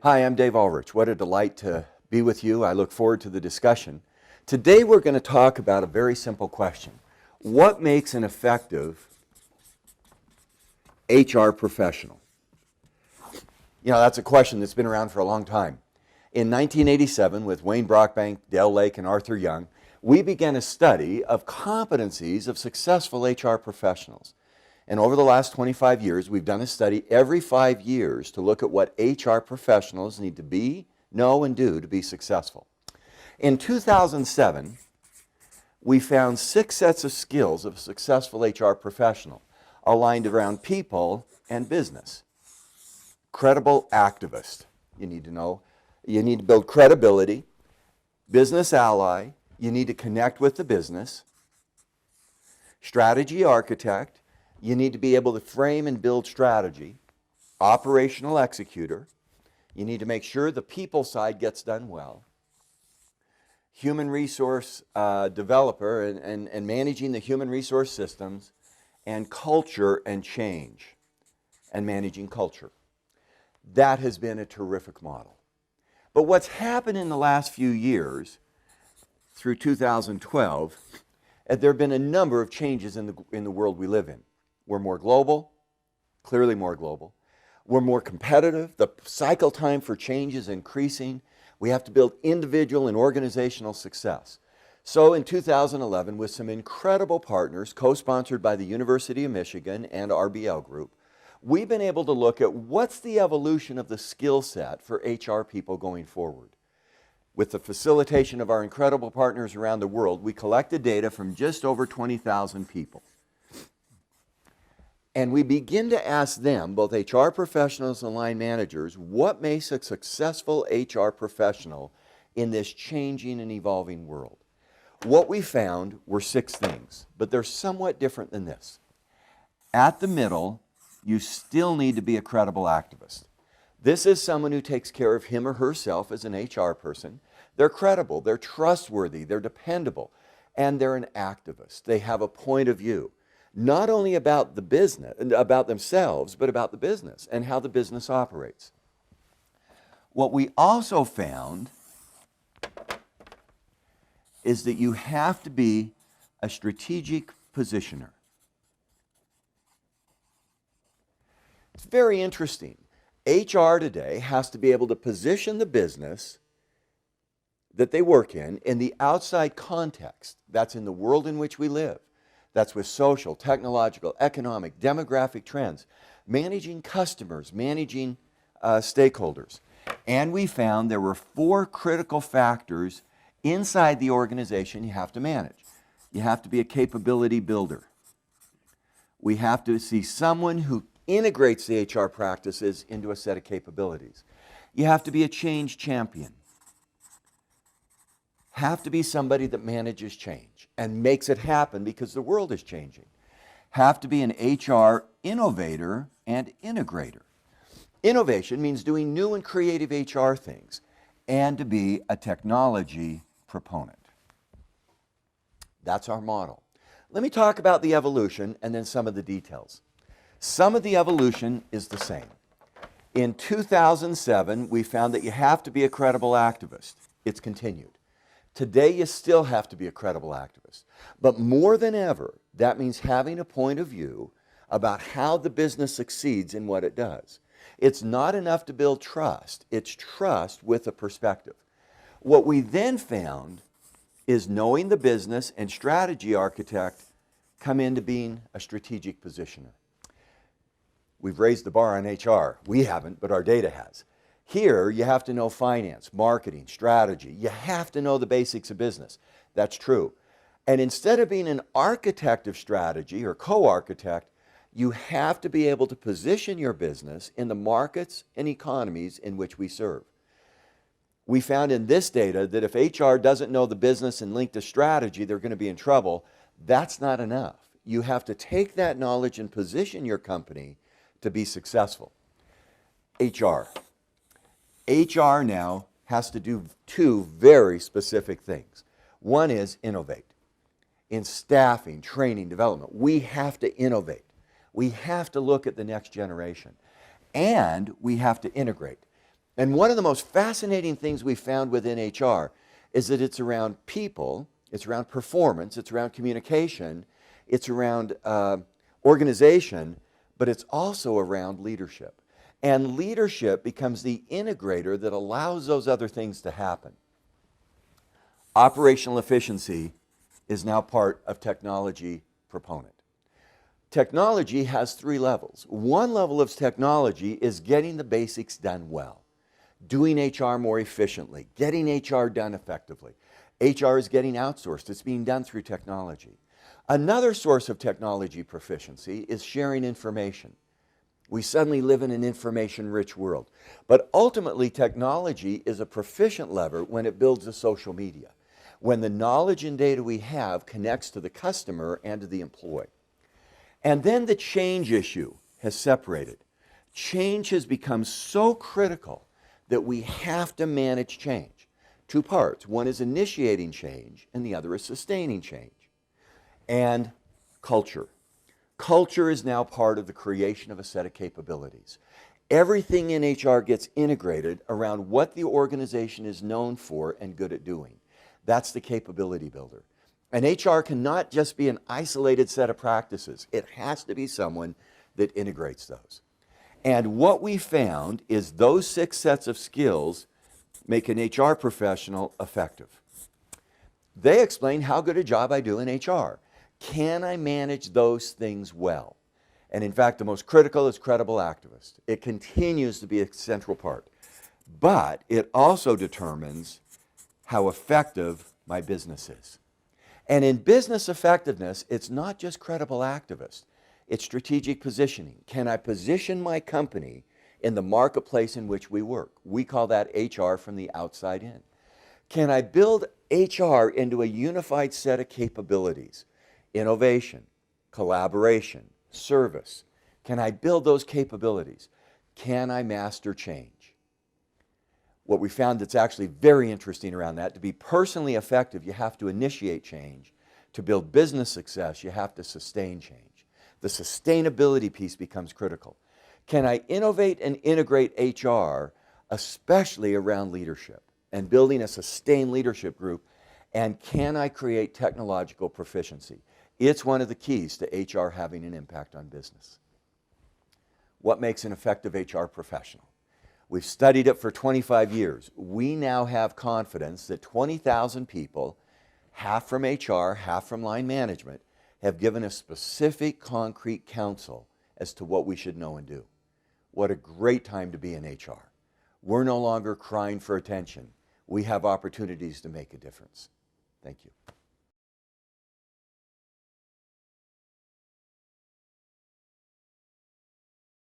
Hi, I'm Dave Ulrich. What a delight to be with you. I look forward to the discussion. Today we're going to talk about a very simple question. What makes an effective HR professional? You know, that's a question that's been around for a long time. In 1987, with Wayne Brockbank, Dale Lake, and Arthur Young, we began a study of competencies of successful HR professionals. And over the last 25 years, we've done a study every 5 years to look at what HR professionals need to be, know, and do to be successful. In 2007, we found 6 sets of skills of a successful HR professional aligned around people and business. Credible activist, you need to know. You need to build credibility. Business ally, you need to connect with the business. Strategy architect, you need to be able to frame and build strategy. Operational executor, you need to make sure the people side gets done well. Human resource developer and managing the human resource systems, and culture and change and managing culture. That has been a terrific model. But what's happened in the last few years, through 2012, there have been a number of changes in the world we live in. We're more global, clearly more global. We're more competitive. The cycle time for change is increasing. We have to build individual and organizational success. So in 2011, with some incredible partners, co-sponsored by the University of Michigan and RBL Group, we've been able to look at what's the evolution of the skill set for HR people going forward. With the facilitation of our incredible partners around the world, we collected data from just over 20,000 people. And we begin to ask them, both HR professionals and line managers, what makes a successful HR professional in this changing and evolving world? What we found were 6 things, but they're somewhat different than this. At the middle, you still need to be a credible activist. This is someone who takes care of him or herself as an HR person. They're credible, they're trustworthy, they're dependable, and they're an activist. They have a point of view, not only about the business, about themselves, but about the business and how the business operates. What we also found is that you have to be a strategic positioner. It's very interesting. HR today has to be able to position the business that they work in the outside context. That's in the world in which we live. That's with social, technological, economic, demographic trends, managing customers, managing stakeholders. And we found there were 4 critical factors inside the organization you have to manage. You have to be a capability builder. We have to see someone who integrates the HR practices into a set of capabilities. You have to be a change champion. Have to be somebody that manages change and makes it happen because the world is changing. Have to be an HR innovator and integrator. Innovation means doing new and creative HR things, and to be a technology proponent. That's our model. Let me talk about the evolution and then some of the details. Some of the evolution is the same. In 2007, we found that you have to be a credible activist. It's continued. Today, you still have to be a credible activist. But more than ever, that means having a point of view about how the business succeeds in what it does. It's not enough to build trust. It's trust with a perspective. What we then found is knowing the business and strategy architect come into being a strategic positioner. We've raised the bar on HR. We haven't, but our data has. Here, you have to know finance, marketing, strategy. You have to know the basics of business. That's true. And instead of being an architect of strategy or co-architect, you have to be able to position your business in the markets and economies in which we serve. We found in this data that if HR doesn't know the business and link to strategy, they're going to be in trouble. That's not enough. You have to take that knowledge and position your company to be successful. HR. HR now has to do 2 very specific things. One is innovate. In staffing, training, development, we have to innovate. We have to look at the next generation. And we have to integrate. And one of the most fascinating things we found within HR is that it's around people, it's around performance, it's around communication, it's around organization, but it's also around leadership. And leadership becomes the integrator that allows those other things to happen. Operational efficiency is now part of technology proponent. Technology has three levels. One level of technology is getting the basics done well, doing HR more efficiently, getting HR done effectively. HR is getting outsourced. It's being done through technology. Another source of technology proficiency is sharing information. We suddenly live in an information-rich world. But ultimately, technology is a proficient lever when it builds a social media, when the knowledge and data we have connects to the customer and to the employee. And then the change issue has separated. Change has become so critical that we have to manage change. Two parts. One is initiating change, and the other is sustaining change. And culture. Culture is now part of the creation of a set of capabilities. Everything in HR gets integrated around what the organization is known for and good at doing. That's the capability builder. And HR cannot just be an isolated set of practices. It has to be someone that integrates those. And what we found is those 6 sets of skills make an HR professional effective. They explain how good a job I do in HR. Can I manage those things well? And in fact, the most critical is credible activist. It continues to be a central part. But it also determines how effective my business is. And in business effectiveness, it's not just credible activist. It's strategic positioning. Can I position my company in the marketplace in which we work? We call that HR from the outside in. Can I build HR into a unified set of capabilities? Innovation, collaboration, service. Can I build those capabilities? Can I master change? What we found that's actually very interesting around that, to be personally effective, you have to initiate change. To build business success, you have to sustain change. The sustainability piece becomes critical. Can I innovate and integrate HR, especially around leadership and building a sustained leadership group? And can I create technological proficiency? It's one of the keys to HR having an impact on business. What makes an effective HR professional? We've studied it for 25 years. We now have confidence that 20,000 people, half from HR, half from line management, have given us specific, concrete counsel as to what we should know and do. What a great time to be in HR. We're no longer crying for attention. We have opportunities to make a difference. Thank you.